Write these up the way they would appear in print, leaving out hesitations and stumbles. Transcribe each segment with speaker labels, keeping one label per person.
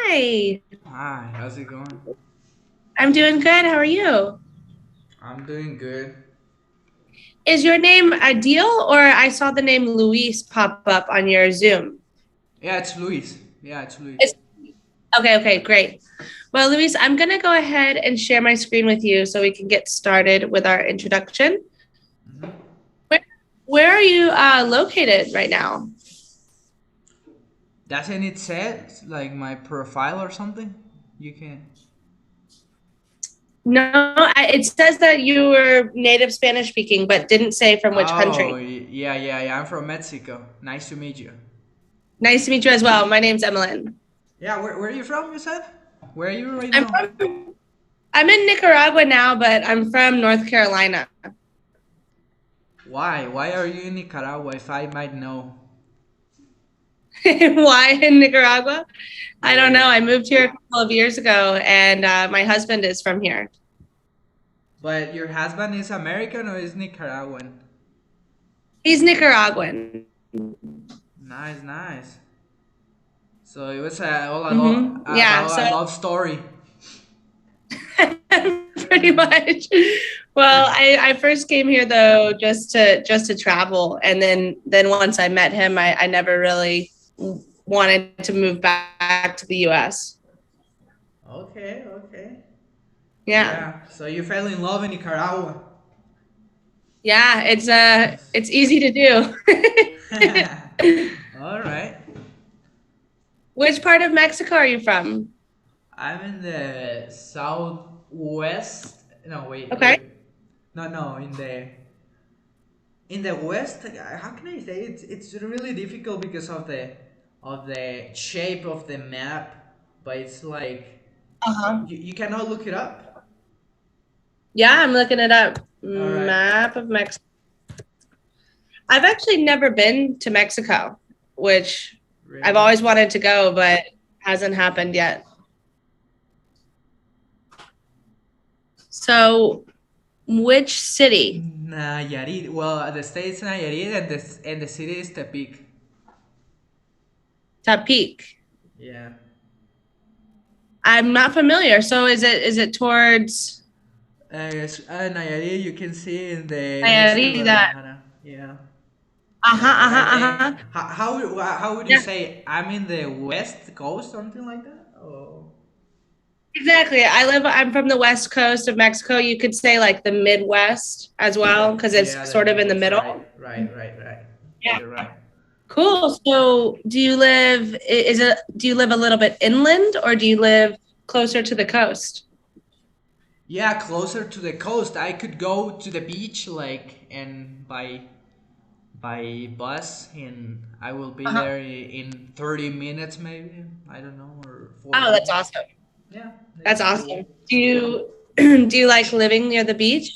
Speaker 1: Hi,
Speaker 2: Hi, how's it going?
Speaker 1: I'm doing good. How are you?
Speaker 2: I'm doing good.
Speaker 1: Is your name Adil or I saw the name Luis pop up on your Zoom?
Speaker 2: Yeah, it's Luis. Yeah, it's Luis.
Speaker 1: It's, okay, great. Well, Luis, I'm going to go ahead and share my screen with you so we can get started with our introduction.
Speaker 2: hmm
Speaker 1: Where, where are you located right now?
Speaker 2: Doesn't it say like my profile or something? You can.
Speaker 1: No, it says that you were native Spanish speaking, but didn't say from which
Speaker 2: Oh,
Speaker 1: country.
Speaker 2: yeah. I'm from Mexico. Nice to meet you.
Speaker 1: Nice to meet you as well. My name's Emmeline.
Speaker 2: Yeah, where are you from? You said. Where are you right
Speaker 1: I'm
Speaker 2: now?
Speaker 1: from I'm in Nicaragua now, but I'm from North Carolina.
Speaker 2: Why? Why are you in Nicaragua? If I might know.
Speaker 1: Why in Nicaragua? I
Speaker 2: Yeah,
Speaker 1: don't know.
Speaker 2: yeah.
Speaker 1: I moved here a couple of years ago, and my husband is from here.
Speaker 2: But your husband is American or is Nicaraguan?
Speaker 1: He's Nicaraguan.
Speaker 2: Nice, nice. So it was
Speaker 1: Yeah, so
Speaker 2: about a love story.
Speaker 1: pretty much. Well, I first came here though just to travel, and then once I met him, I never really wanted to move back to the U.S.
Speaker 2: Okay, okay.
Speaker 1: Yeah,
Speaker 2: Yeah. So you fell in love in Nicaragua.
Speaker 1: yeah,
Speaker 2: Nice.
Speaker 1: it's easy to do.
Speaker 2: All right.
Speaker 1: Which part of Mexico are you from?
Speaker 2: I'm in the southwest. No,
Speaker 1: Okay.
Speaker 2: wait. No, in the west. How can I say it? It's really difficult because of the shape of the map. But it's like
Speaker 1: Uh-huh.
Speaker 2: you cannot look it up.
Speaker 1: Yeah, I'm looking it up.
Speaker 2: All right.
Speaker 1: Map of Mexico. I've actually never been to Mexico, which I've
Speaker 2: Really?
Speaker 1: always wanted to go, but hasn't happened yet. So, which city?
Speaker 2: Nayarit. Well, the state is Nayarit and the city is Tepic.
Speaker 1: Tepic.
Speaker 2: Yeah.
Speaker 1: I'm not familiar. So is it towards
Speaker 2: Nayarit, you can see in the next to
Speaker 1: Nayarit?
Speaker 2: Guadalajara. Yeah.
Speaker 1: Uh-huh,
Speaker 2: I
Speaker 1: uh-huh,
Speaker 2: think
Speaker 1: uh-huh.
Speaker 2: how would you
Speaker 1: Yeah,
Speaker 2: say I'm in the west coast, something like that? Oh.
Speaker 1: exactly. I'm from the west coast of Mexico. You could say like the Midwest as well, because
Speaker 2: Yeah,
Speaker 1: it's
Speaker 2: the
Speaker 1: sort of in the
Speaker 2: Midwest.
Speaker 1: middle.
Speaker 2: Right.
Speaker 1: Yeah.
Speaker 2: You're right.
Speaker 1: Cool. So, do you live a little bit inland or do you live closer to the coast?
Speaker 2: Yeah, closer to the coast. I could go to the beach, like, and by bus, and I will be
Speaker 1: Uh-huh.
Speaker 2: there in 30 minutes, maybe. I don't know, or
Speaker 1: Oh,
Speaker 2: 40.
Speaker 1: that's awesome.
Speaker 2: Yeah,
Speaker 1: That's
Speaker 2: it's
Speaker 1: awesome.
Speaker 2: cool.
Speaker 1: Do you do you like living near the beach?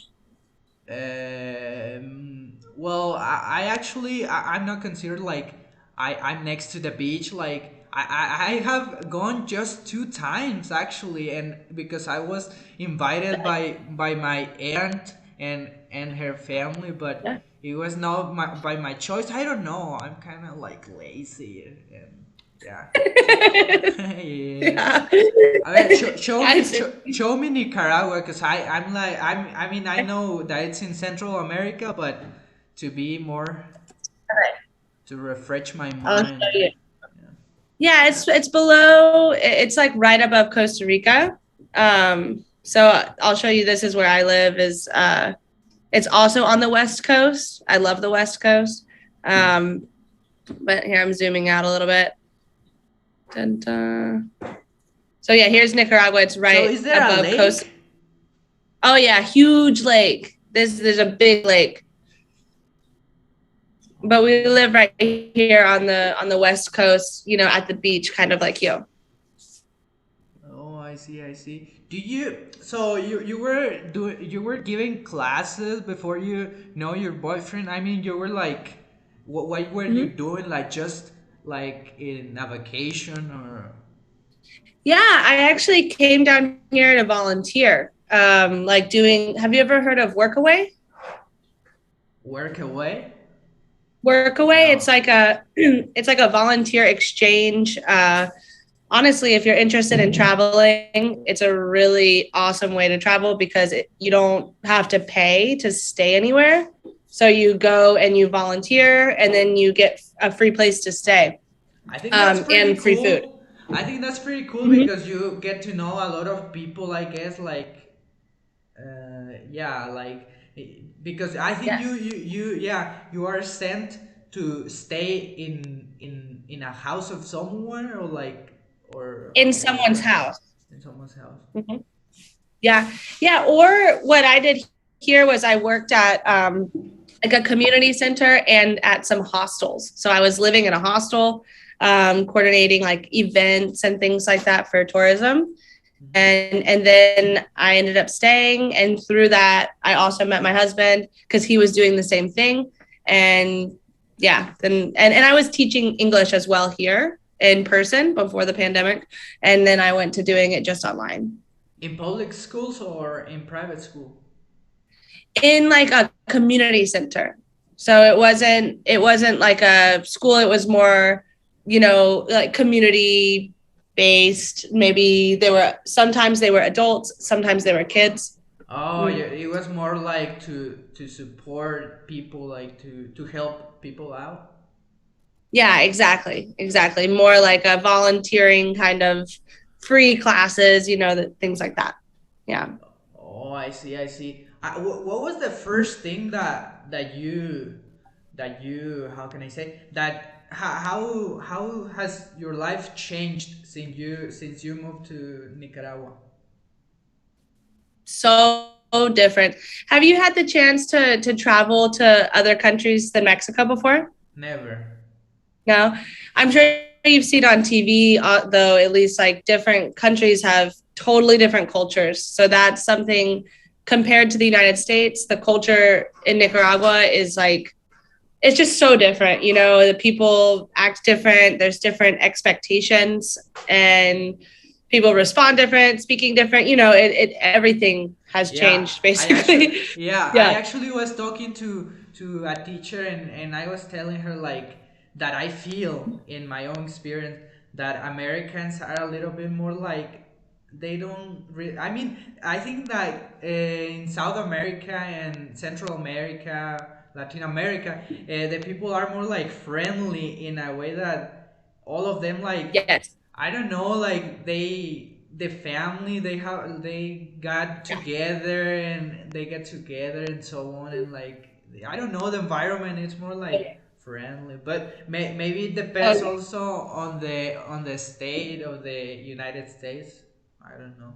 Speaker 2: Well, I actually I'm not considered like I'm next to the beach. Like I have gone just 2 times actually, and because I was invited by my aunt and her family, but
Speaker 1: Yeah.
Speaker 2: it was not by my choice. I don't know. I'm kind of like lazy and yeah. So yeah.
Speaker 1: Yeah.
Speaker 2: I mean,
Speaker 1: Yeah,
Speaker 2: show me Nicaragua, cause I mean I know that it's in Central America, but to be more to refresh my
Speaker 1: I'll show
Speaker 2: mind.
Speaker 1: you.
Speaker 2: Yeah.
Speaker 1: Yeah, it's below. It's like right above Costa Rica. So I'll show you. This is where I live. It's also on the West Coast. I love the West Coast. Um, but here I'm zooming out a little bit. Dun, dun. So yeah, here's Nicaragua. It's
Speaker 2: So
Speaker 1: right
Speaker 2: is there a
Speaker 1: above Costa.
Speaker 2: lake?
Speaker 1: Oh yeah, huge lake. There's a big lake. But we
Speaker 2: Okay.
Speaker 1: live right here on the West Coast, at the beach, kind of like you.
Speaker 2: Oh, I see. Do you so you were giving classes before you know your boyfriend? I mean, you were like what were you
Speaker 1: Mhm.
Speaker 2: doing like just like in a vacation or
Speaker 1: Yeah, I actually came down here to volunteer. Like doing. Have you ever heard of Workaway?
Speaker 2: work away?
Speaker 1: Workaway. It's
Speaker 2: No.
Speaker 1: like a it's like a volunteer exchange. honestly, if you're interested in traveling, it's a really awesome way to travel because you don't have to pay to stay anywhere. So you go and you volunteer, and then you get a free place to stay,
Speaker 2: I think that's pretty
Speaker 1: and free food.
Speaker 2: cool. I think that's pretty cool
Speaker 1: Mhm.
Speaker 2: because you get to know a lot of people, I guess, like yeah, like because I think
Speaker 1: Yes,
Speaker 2: yeah, you are sent to stay in a house of someone, or like, or
Speaker 1: in
Speaker 2: how does it
Speaker 1: someone's
Speaker 2: work?
Speaker 1: house.
Speaker 2: In someone's house.
Speaker 1: Mhm. Yeah, yeah. Or what I did here was I worked at like a community center and at some hostels. So I was living in a hostel, coordinating like events and things like that for tourism.
Speaker 2: Hmm.
Speaker 1: And then I ended up staying, and through that I also met my husband because he was doing the same thing. And yeah, then and I was teaching English as well here in person before the pandemic, and then I went to doing it just online
Speaker 2: In public schools or in private school?
Speaker 1: in like a community center. So it wasn't like a school, it was more, like community based. Maybe sometimes they were adults, sometimes they were kids.
Speaker 2: Oh, yeah,
Speaker 1: Mm.
Speaker 2: it was more like to support people, like to help people out.
Speaker 1: Yeah, exactly. More like a volunteering kind of free classes, things like that. Yeah.
Speaker 2: Oh, I see, I see. What was the first thing that you how can I say that how has your life changed since you moved to Nicaragua?
Speaker 1: So different. Have you had the chance to travel to other countries than Mexico before?
Speaker 2: Never.
Speaker 1: No, I'm sure you've seen on TV, though, at least like different countries have totally different cultures. So that's something compared to the United States, the culture in Nicaragua is like, it's just so different. The people act different, there's different expectations, and people respond different, speaking different. Everything has
Speaker 2: Yeah,
Speaker 1: changed basically.
Speaker 2: I
Speaker 1: Yeah.
Speaker 2: actually was talking to a teacher, and I was telling her like that I feel in my own experience that Americans are a little bit more like they don't I mean, I think that in South America and Central America, Latin America, the people are more like friendly in a way that all of them like,
Speaker 1: Yes.
Speaker 2: I don't know, like the family they got
Speaker 1: Yeah.
Speaker 2: together and they get together and so on, and like I don't know, the environment is more like friendly, but maybe it depends
Speaker 1: Okay.
Speaker 2: also on the state of the United States. I don't know.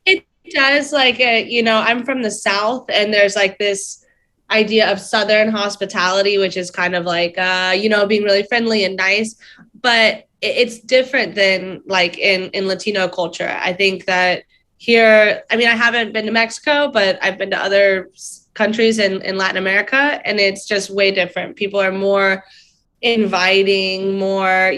Speaker 1: It does. Like, I'm from the South, and there's like this idea of Southern hospitality, which is kind of like, being really friendly and nice. But it's different than like in Latino culture. I think that here, I mean, I haven't been to Mexico, but I've been to other countries in Latin America, and it's just way different. People are more inviting, more,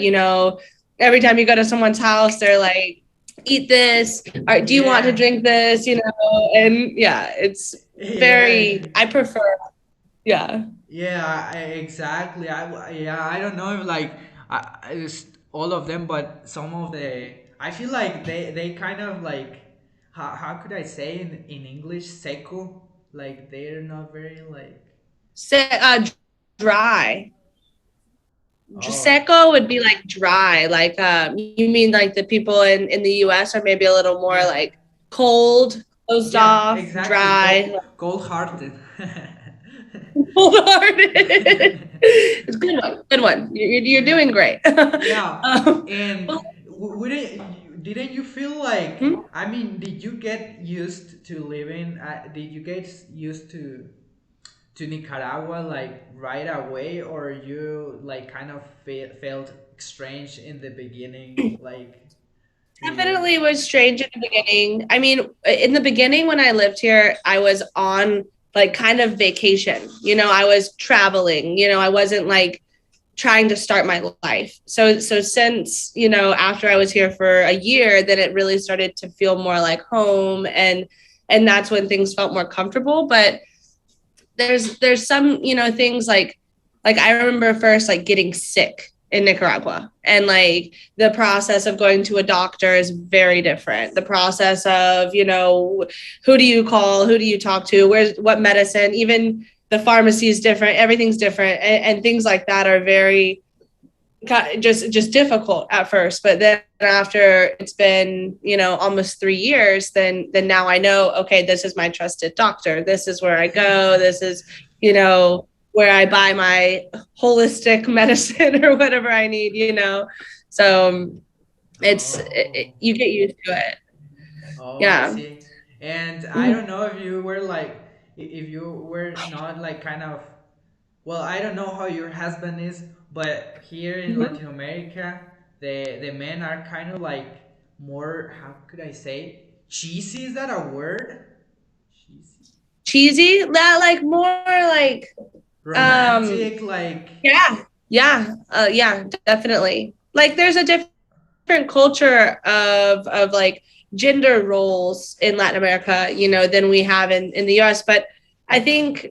Speaker 1: every time you go to someone's house, they're like, eat this, or do you want to
Speaker 2: Yeah.
Speaker 1: drink this, and yeah, it's
Speaker 2: Yeah.
Speaker 1: very, I prefer, yeah.
Speaker 2: Yeah, exactly. Yeah, I don't know if like it's all of them, but some of the I feel like they kind of like, how could I say in English, seco, like they're not very like,
Speaker 1: Dry.
Speaker 2: oh
Speaker 1: Seco would be like dry, like you mean like the people in the US are maybe a little more
Speaker 2: yeah,
Speaker 1: like cold, closed
Speaker 2: yeah,
Speaker 1: off,
Speaker 2: exactly,
Speaker 1: dry.
Speaker 2: cold hearted.
Speaker 1: Cold-hearted. It's a good one. Good one. You're
Speaker 2: Yeah.
Speaker 1: doing great.
Speaker 2: Yeah, and
Speaker 1: Well,
Speaker 2: didn't you feel like?
Speaker 1: hmm?
Speaker 2: I mean, did you get used to living? Did you get used to Nicaragua like right away, or you like kind of felt strange in the beginning? Like, did you?
Speaker 1: Definitely was strange in the beginning. I mean, in the beginning when I lived here, I was on like kind of vacation. I was traveling. I wasn't like trying to start my life. So since, after I was here for a year, then it really started to feel more like home, and that's when things felt more comfortable. But there's some, things like I remember first like getting sick in Nicaragua. And like the process of going to a doctor is very different. The process of, you know, who do you call? Who do you talk to? Where's what medicine? Even the pharmacy is different. Everything's different. And things like that are very just difficult at first, but then after it's been, you know, almost 3 years, then now I know, okay, this is my trusted doctor, this is where I go, this is, you know, where I buy my holistic medicine or whatever I need, you know. So
Speaker 2: Oh.
Speaker 1: you get used to it.
Speaker 2: Oh, I
Speaker 1: Yeah.
Speaker 2: see. And I
Speaker 1: Mhm.
Speaker 2: don't know if you were like, if you were not like kind of, well, I don't know how your husband is, but here in
Speaker 1: Mhm.
Speaker 2: Latin America, the men are kind of like more, how could I say, cheesy? Is that a word? Cheesy.
Speaker 1: Cheesy, that like more like um
Speaker 2: Romantic, like,
Speaker 1: yeah, yeah, definitely. Like there's a different culture of like gender roles in Latin America, you know, than we have in the US. But I think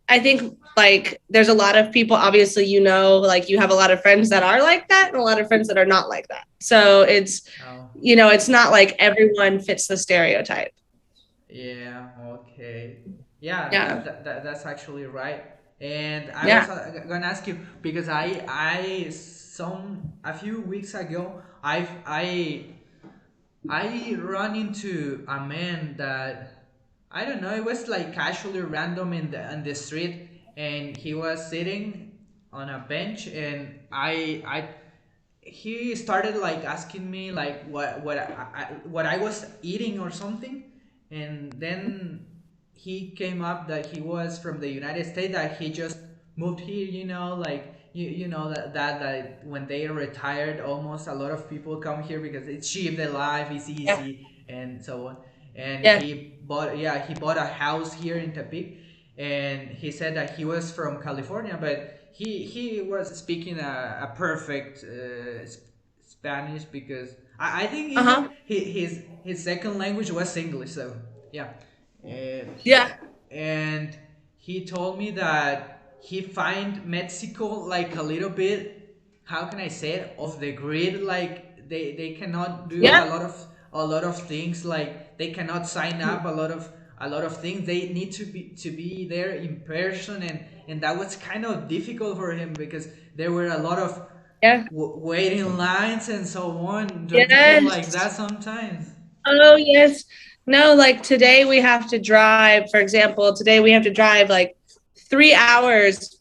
Speaker 1: I think like there's a lot of people, obviously, you know, like you have a lot of friends that are like that and a lot of friends that are not like that. So it's,
Speaker 2: oh,
Speaker 1: you know, it's not like everyone fits the stereotype.
Speaker 2: yeah, okay. Yeah,
Speaker 1: Yeah.
Speaker 2: that's actually right. And I was
Speaker 1: Yeah.
Speaker 2: gonna ask you because a few weeks ago I run into a man that I don't know. It was like casually random in the street, and he was sitting on a bench, and I he started like asking me like what I was eating or something, and then he came up that he was from the United States, that he just moved here, you know, like you know that when they are retired, almost a lot of people come here because it's cheap, the life is
Speaker 1: Yeah.
Speaker 2: easy, and so on. And
Speaker 1: Yeah.
Speaker 2: he bought a house here in Tepic, and he said that he was from California, but he was speaking a perfect Spanish, because I think even
Speaker 1: Uh-huh.
Speaker 2: his second language was English. So yeah, and
Speaker 1: Yeah.
Speaker 2: and he told me that he find Mexico like a little bit, how can I say it, off the grid. Like they cannot do
Speaker 1: Yeah.
Speaker 2: a lot of things. Like they cannot sign up a lot of things. They need to be there in person, and that was kind of difficult for him because there were a lot of
Speaker 1: Yeah.
Speaker 2: waiting lines and so on. Don't you feel like
Speaker 1: Yes.
Speaker 2: that sometimes?
Speaker 1: Oh, yes. No, like today we have to drive, for example, today we have to drive like 3 hours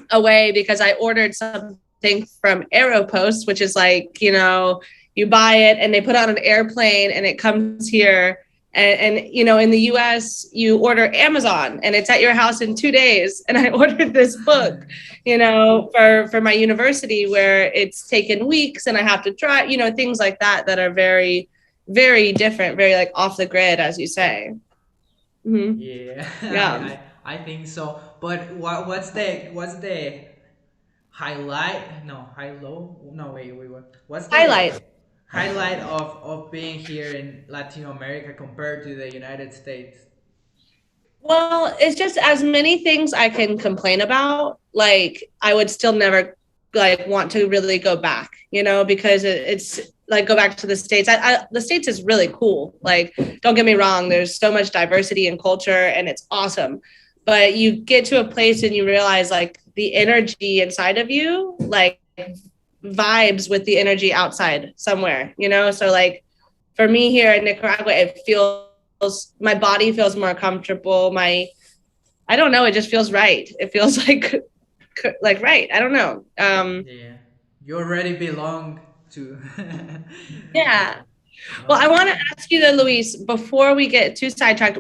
Speaker 1: away because I ordered something from Aeropost, which is like, you know, you buy it and they put it on an airplane and it comes here. You know, in the US, you order Amazon and it's at your house in 2 days. And I ordered this book, you know, for my university where it's taken weeks and I have to try, you know, things like that that are very, very different, very like off the grid, as you say. Mm-hmm.
Speaker 2: Yeah,
Speaker 1: Yeah.
Speaker 2: I think so. But what's the highlight? No, high low. No, wait. What's the
Speaker 1: Highlight.
Speaker 2: highlight of being here in Latin America compared to the United States?
Speaker 1: Well, it's just as many things I can complain about. Like I would still never like want to really go back, you know, because it's like go back to the states. The states is really cool. Like, don't get me wrong. There's so much diversity and culture, and it's awesome. But you get to a place and you realize like the energy inside of you, like vibes with the energy outside somewhere, you know. So like for me here in Nicaragua, it feels my body feels more comfortable. I don't know, it just feels right. It feels like right. I don't know.
Speaker 2: Yeah, you already belong to.
Speaker 1: Yeah. Well, I want to
Speaker 2: Okay.
Speaker 1: ask you though, Luis, before we get too sidetracked,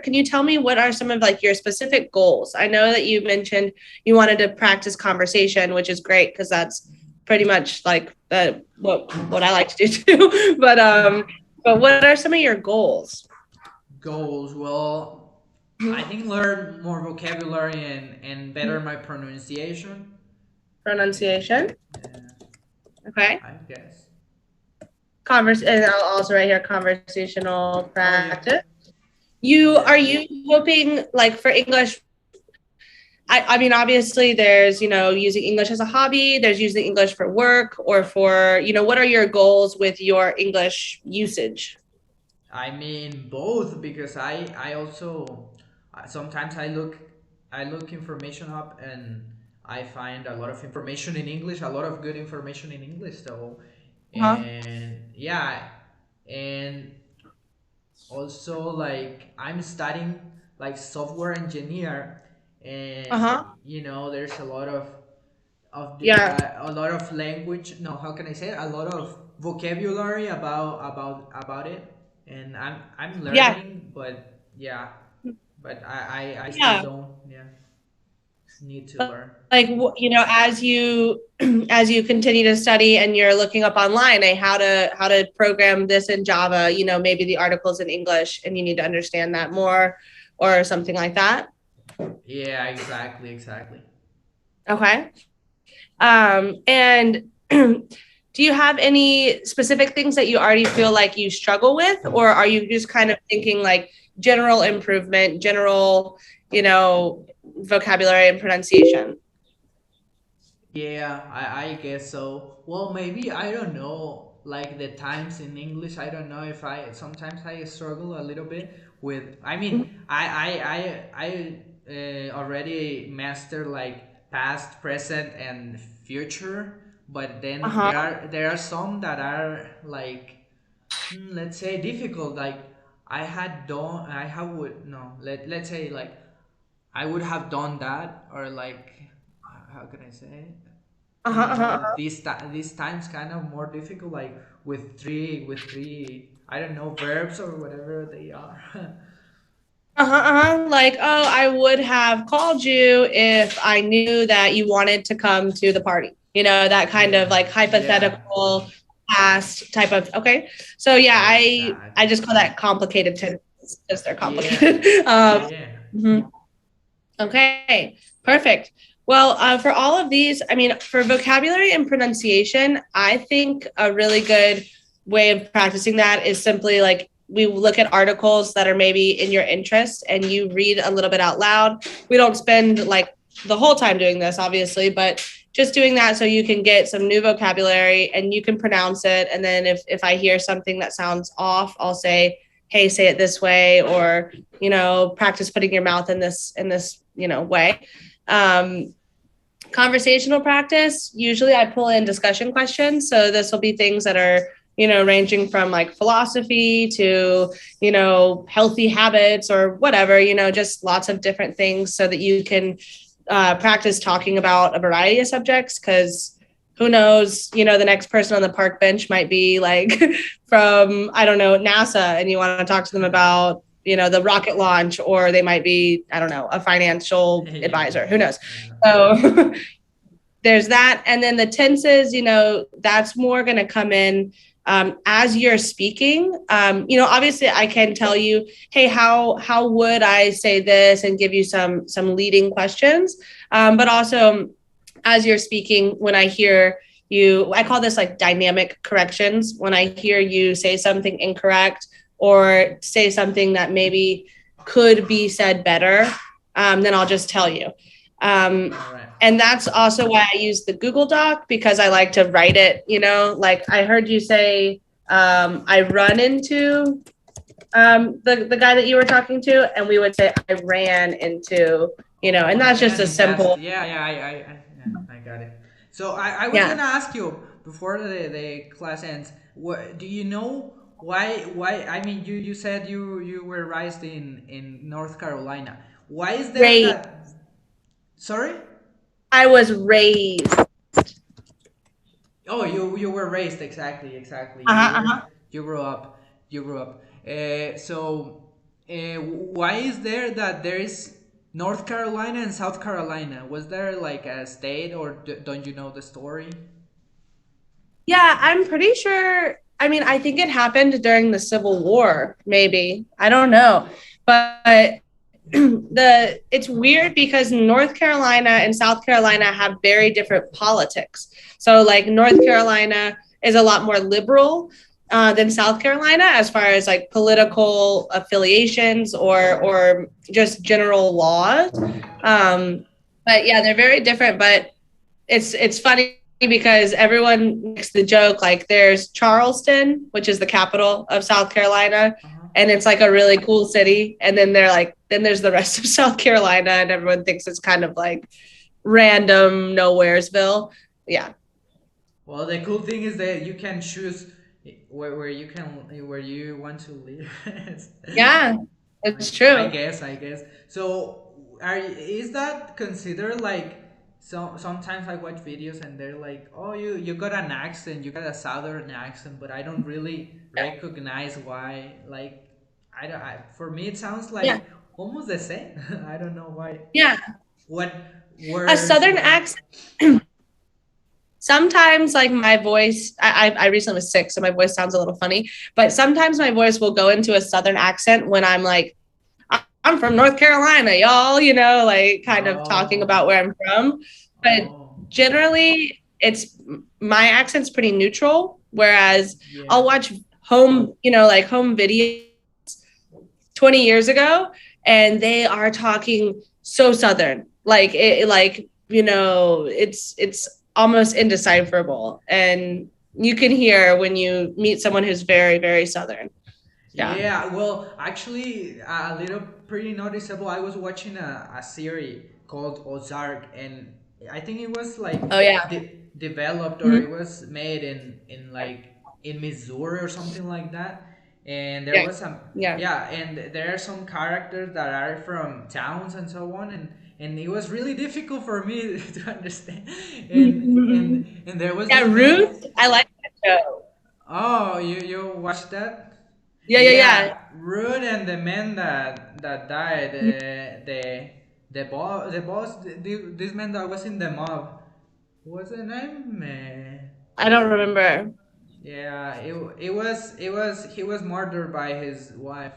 Speaker 1: can you tell me what are some of like your specific goals? I know that you mentioned you wanted to practice conversation, which is great because that's pretty much like what I like to do too. But what are some of your goals?
Speaker 2: Goals. Well, I think learn more vocabulary and better my pronunciation.
Speaker 1: Pronunciation.
Speaker 2: Yeah,
Speaker 1: Okay.
Speaker 2: I guess.
Speaker 1: And I'll also write here conversational
Speaker 2: Oh yeah,
Speaker 1: practice.
Speaker 2: yeah.
Speaker 1: Are you hoping like for English? I mean, obviously there's, using English as a hobby, there's using English for work or for, what are your goals with your English usage?
Speaker 2: I mean both, because I also sometimes I look information up, and I find a lot of information in English, a lot of good information in English. So,
Speaker 1: Uh-huh.
Speaker 2: and yeah, and also like I'm studying like software engineer, and
Speaker 1: Uh-huh.
Speaker 2: there's a lot
Speaker 1: Yeah.
Speaker 2: a lot of language, no, how can I say it, a lot of vocabulary about it, and I'm
Speaker 1: Yeah.
Speaker 2: learning, but yeah, but I still
Speaker 1: Yeah.
Speaker 2: don't, yeah, need to learn.
Speaker 1: Like, as you as you continue to study and you're looking up online, how to program this in Java, maybe the articles in English and you need to understand that more or something like that.
Speaker 2: Yeah, exactly.
Speaker 1: Okay. And do you have any specific things that you already feel like you struggle with, or are you just kind of thinking like general improvement, general, vocabulary and pronunciation?
Speaker 2: Yeah, I guess so. Well, maybe, I don't know, like the times in English. I don't know if I sometimes I struggle a little bit with. I mean, I already master like past, present, and future, but then
Speaker 1: Uh-huh.
Speaker 2: there are some that are like, let's say, difficult. Like I have would no let's say like I would have done that, or like, how can I say?
Speaker 1: Uh-huh. Uh-huh.
Speaker 2: These times kind of more difficult, like with three, I don't know, verbs or whatever they are.
Speaker 1: Uh-huh, uh-huh. Like, oh, I would have called you if I knew that you wanted to come to the party. That kind of
Speaker 2: Yeah,
Speaker 1: like
Speaker 2: yeah,
Speaker 1: hypothetical past type of. Okay. So yeah, I
Speaker 2: exactly.
Speaker 1: just call that complicated tenses because they're
Speaker 2: Yeah,
Speaker 1: complicated.
Speaker 2: yeah.
Speaker 1: Mhm. Okay, perfect. Well, for all of these, I mean, for vocabulary and pronunciation, I think a really good way of practicing that is simply like we look at articles that are maybe in your interest and you read a little bit out loud. We don't spend like the whole time doing this, obviously, but just doing that so you can get some new vocabulary and you can pronounce it. And then if I hear something that sounds off, I'll say, hey, say it this way, or practice putting your mouth in this way. um, Conversational practice, usually I pull in discussion questions, so this will be things that are ranging from like philosophy to healthy habits or whatever, just lots of different things so that you can practice talking about a variety of subjects, because who knows, the next person on the park bench might be like from, I don't know, NASA, and you want to talk to them about the rocket launch, or they might be, I don't know, a financial
Speaker 2: Yeah,
Speaker 1: advisor, who knows.
Speaker 2: yeah.
Speaker 1: So there's that. And then the tenses, that's more going to come in as you're speaking. Obviously I can tell you, hey, how would I say this, and give you some leading questions. But also as you're speaking, when I hear you, I call this like dynamic corrections. When I hear you say something incorrect or say something that maybe could be said better, then I'll just tell you. Um,
Speaker 2: All right.
Speaker 1: and that's also why I use the Google Doc, because I like to write it, like I heard you say, I run into the guy that you were talking to, and we would say I ran into, and
Speaker 2: Oh,
Speaker 1: that's just
Speaker 2: ran
Speaker 1: a
Speaker 2: in past.
Speaker 1: simple,
Speaker 2: Yeah, yeah, yeah, I got it. So I was
Speaker 1: yeah.
Speaker 2: gonna ask you before the class ends. What do you know? Why? I mean, you said you were raised in North Carolina. Why is there
Speaker 1: Raised.
Speaker 2: that? Sorry.
Speaker 1: I was raised.
Speaker 2: Oh, you were raised, exactly.
Speaker 1: Uh-huh, uh-huh.
Speaker 2: You grew up. You grew up. Why is there that there is North Carolina and South Carolina? Was there like a state, or don't you know the story?
Speaker 1: Yeah, I'm pretty sure. I mean, I think it happened during the Civil War, maybe. I don't know. But it's weird because North Carolina and South Carolina have very different politics. So like North Carolina is a lot more liberal than South Carolina as far as like political affiliations or just general laws. But yeah, they're very different. But it's funny because everyone makes the joke like there's Charleston, which is the capital of South Carolina,
Speaker 2: Uh-huh.
Speaker 1: and it's like a really cool city. And then they're like, then there's the rest of South Carolina, and everyone thinks it's kind of like random nowheresville. Yeah,
Speaker 2: Well, the cool thing is that you can choose where you can where you want to live.
Speaker 1: yeah,
Speaker 2: I,
Speaker 1: it's
Speaker 2: I
Speaker 1: true.
Speaker 2: guess, I guess. So, is that considered like sometimes I watch videos and they're like, "Oh, you got an accent, you got a southern accent," but I don't really recognize why. Like, I don't. For me, it sounds
Speaker 1: Yeah,
Speaker 2: like almost the same. I don't know why.
Speaker 1: yeah.
Speaker 2: What
Speaker 1: A
Speaker 2: words?
Speaker 1: southern
Speaker 2: What?
Speaker 1: accent. Sometimes like my voice, I recently was sick, so my voice sounds a little funny, but sometimes my voice will go into a southern accent when I'm like, I'm from North Carolina, y'all, like kind of talking
Speaker 2: Oh,
Speaker 1: about where I'm from. But
Speaker 2: oh,
Speaker 1: generally, it's my accent's pretty neutral. Whereas I'll
Speaker 2: yeah.
Speaker 1: watch like home videos 20 years ago, and they are talking so Southern. Like it's almost indecipherable. And you can hear when you meet someone who's very, very Southern. Yeah.
Speaker 2: Yeah, well, actually, a little pretty noticeable. I was watching a series called Ozark, and I think it was like
Speaker 1: Oh, yeah.
Speaker 2: developed or it
Speaker 1: Mhm.
Speaker 2: was made in like in Missouri or something like that. And there
Speaker 1: Yeah.
Speaker 2: was some,
Speaker 1: Yeah.
Speaker 2: yeah, and there are some characters that are from towns and so on, and it was really difficult for me to understand. And there was
Speaker 1: Yeah,
Speaker 2: this man.
Speaker 1: Ruth, I like that show.
Speaker 2: Oh, you watched that?
Speaker 1: Yeah, yeah, yeah.
Speaker 2: Yeah, Rude and the man that died, this man that was in the mob. What's the name?
Speaker 1: I don't remember.
Speaker 2: Yeah, it was he was murdered by his wife.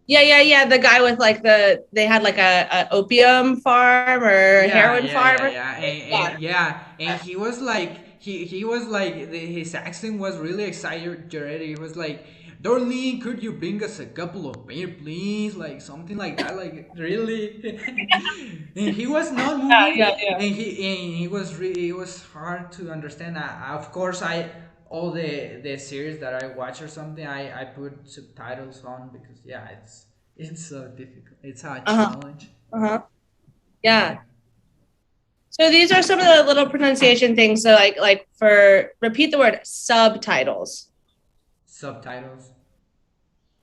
Speaker 1: Yeah, yeah, yeah. The guy with like they had like a opium farm or
Speaker 2: Yeah,
Speaker 1: heroin
Speaker 2: yeah,
Speaker 1: farm
Speaker 2: yeah,
Speaker 1: or
Speaker 2: yeah,
Speaker 1: yeah.
Speaker 2: and he was like he was like his accent was really exaggerated. He was like, "Darling, could you bring us a couple of beer, please?" Like something like that. Like really, and he was not
Speaker 1: Yeah,
Speaker 2: moving,
Speaker 1: yeah, yeah.
Speaker 2: and he was really it was hard to understand. Of course, I all the series that I watch or something, I put subtitles on because yeah, it's so difficult. It's a
Speaker 1: Uh-huh.
Speaker 2: challenge.
Speaker 1: Uh-huh.
Speaker 2: Yeah.
Speaker 1: Yeah. So these are some of the little pronunciation things. So like for repeat the word subtitles.
Speaker 2: Subtitles.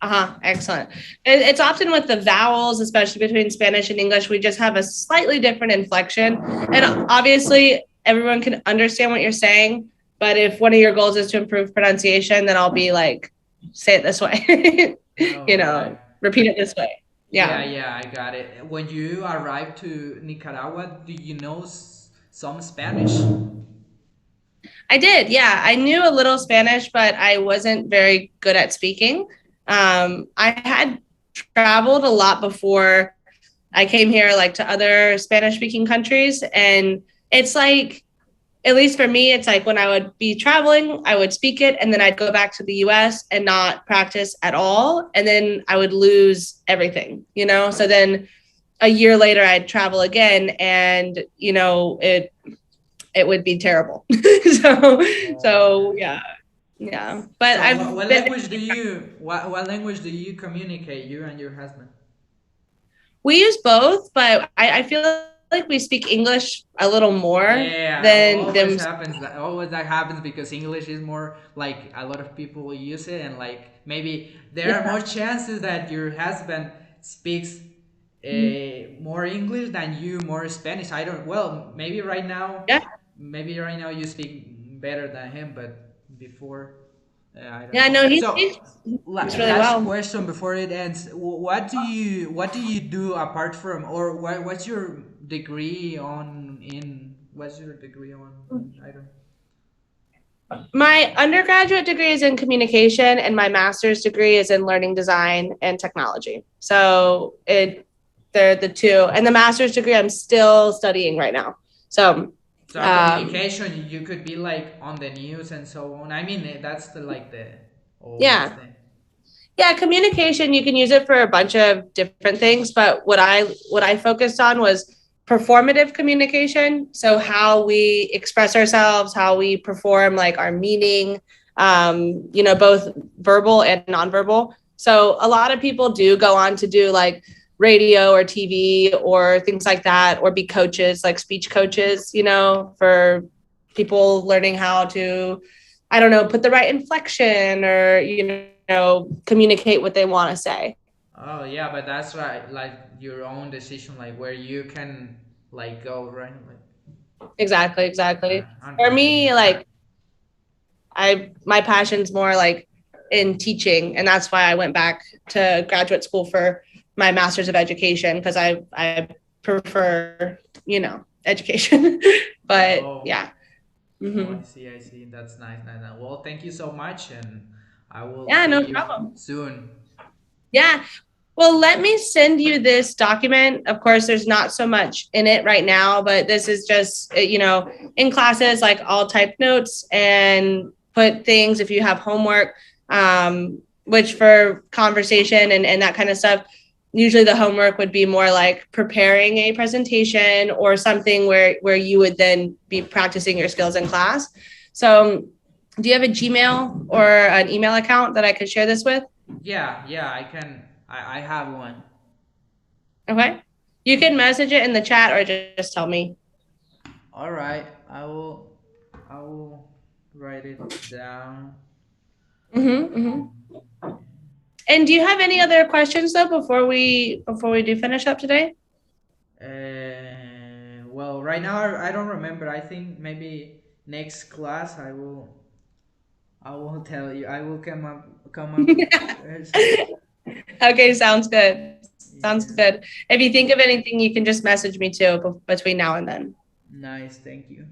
Speaker 1: Uh-huh. Excellent. It's often with the vowels, especially between Spanish and English, we just have a slightly different inflection. And obviously everyone can understand what you're saying, but if one of your goals is to improve pronunciation, then I'll be like, say it this way.
Speaker 2: All right.
Speaker 1: Repeat it this way.
Speaker 2: Yeah,
Speaker 1: Yeah.
Speaker 2: yeah, I got it. When you arrived to Nicaragua, do you know some Spanish?
Speaker 1: I did. Yeah. I knew a little Spanish, but I wasn't very good at speaking. I had traveled a lot before I came here, like to other Spanish speaking countries. And it's like, at least for me, it's like when I would be traveling, I would speak it and then I'd go back to the US and not practice at all. And then I would lose everything. So then a year later, I'd travel again and, it would be terrible. so,
Speaker 2: Oh,
Speaker 1: so
Speaker 2: yeah.
Speaker 1: yeah, yeah. But
Speaker 2: So
Speaker 1: I've
Speaker 2: what
Speaker 1: been,
Speaker 2: language do you what language do you communicate you and your husband?
Speaker 1: we use both, but I feel like we speak English a little more
Speaker 2: Yeah,
Speaker 1: than
Speaker 2: always
Speaker 1: them.
Speaker 2: happens. That always that happens because English is more like a lot of people use it, and like maybe there are
Speaker 1: Yeah.
Speaker 2: more chances that your husband speaks more English than you more Spanish. I don't. Well,
Speaker 1: Yeah.
Speaker 2: maybe right now you speak better than him, but before, I don't
Speaker 1: Yeah.
Speaker 2: know.
Speaker 1: No,
Speaker 2: So,
Speaker 1: he speaks really
Speaker 2: last
Speaker 1: well.
Speaker 2: question before it ends. What do you do apart from or what's your degree on in what's your degree on in I don't.
Speaker 1: My undergraduate degree is in communication, and my master's degree is in learning design and technology. So they're the two, and the master's degree I'm still studying right now. So,
Speaker 2: So
Speaker 1: um,
Speaker 2: communication, you could be like on the news and so on. I mean, that's the like the oldest
Speaker 1: yeah,
Speaker 2: thing.
Speaker 1: yeah, communication. You can use it for a bunch of different things, but what I focused on was performative communication. So how we express ourselves, how we perform like our meaning, both verbal and nonverbal. So a lot of people do go on to do like radio or TV or things like that, or be coaches, like speech coaches, for people learning how to, I don't know, put the right inflection or, communicate what they want to say.
Speaker 2: Oh yeah, but that's right. Like your own decision, like where you can like go, right? Like
Speaker 1: Exactly, exactly. For
Speaker 2: understand.
Speaker 1: me, like my passion's more like in teaching, and that's why I went back to graduate school for my master's of education, because I prefer, education. But
Speaker 2: Oh,
Speaker 1: yeah.
Speaker 2: oh,
Speaker 1: Hmm.
Speaker 2: I see. That's nice, nice, nice. Well, thank you so much, and I will
Speaker 1: Yeah,
Speaker 2: see
Speaker 1: no
Speaker 2: you
Speaker 1: problem.
Speaker 2: soon.
Speaker 1: Yeah. Well, let me send you this document. Of course, there's not so much in it right now, but this is just, in classes, like I'll type notes and put things if you have homework, which for conversation and that kind of stuff, usually the homework would be more like preparing a presentation or something where you would then be practicing your skills in class. So, do you have a Gmail or an email account that I could share this with?
Speaker 2: Yeah, yeah, I can. I have one.
Speaker 1: Okay. You can message it in the chat or just tell me.
Speaker 2: All right, I will write it down.
Speaker 1: Mm-hmm, mm-hmm. And do you have any other questions though before we do finish up today?
Speaker 2: Well, right now I don't remember. I think maybe next class I will tell you. I will come up.
Speaker 1: Okay, sounds good. Sounds
Speaker 2: Yeah,
Speaker 1: good. If you think of anything, you can just message me too between now and then.
Speaker 2: nice. Thank you.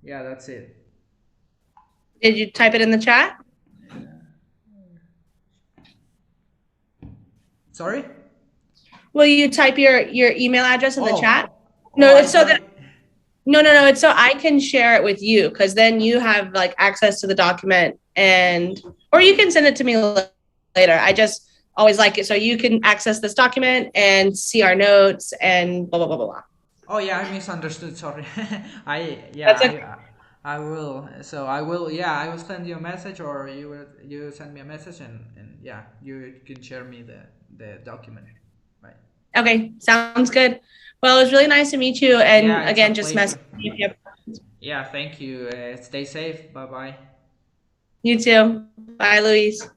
Speaker 2: Yeah, that's it.
Speaker 1: Did you type it in the chat?
Speaker 2: Sorry.
Speaker 1: Will you type your email address in the chat?
Speaker 2: Oh, oh,
Speaker 1: No,
Speaker 2: I
Speaker 1: it's so
Speaker 2: thought.
Speaker 1: that no, it's so I can share it with you, because then you have like access to the document, and or you can send it to me later. I just always like it so you can access this document and see our notes and blah blah blah blah blah.
Speaker 2: Oh yeah, I misunderstood. Sorry. I yeah
Speaker 1: That's okay.
Speaker 2: I will. So I will. Yeah, I will send you a message, or you send me a message, and yeah, you can share me the document. Right.
Speaker 1: Okay, sounds good. Well, it was really nice to meet you. And
Speaker 2: Yeah, it's a
Speaker 1: again, just
Speaker 2: pleasure.
Speaker 1: message me if you have.
Speaker 2: Yeah, thank you. Stay safe. Bye bye.
Speaker 1: You too. Bye, Louise.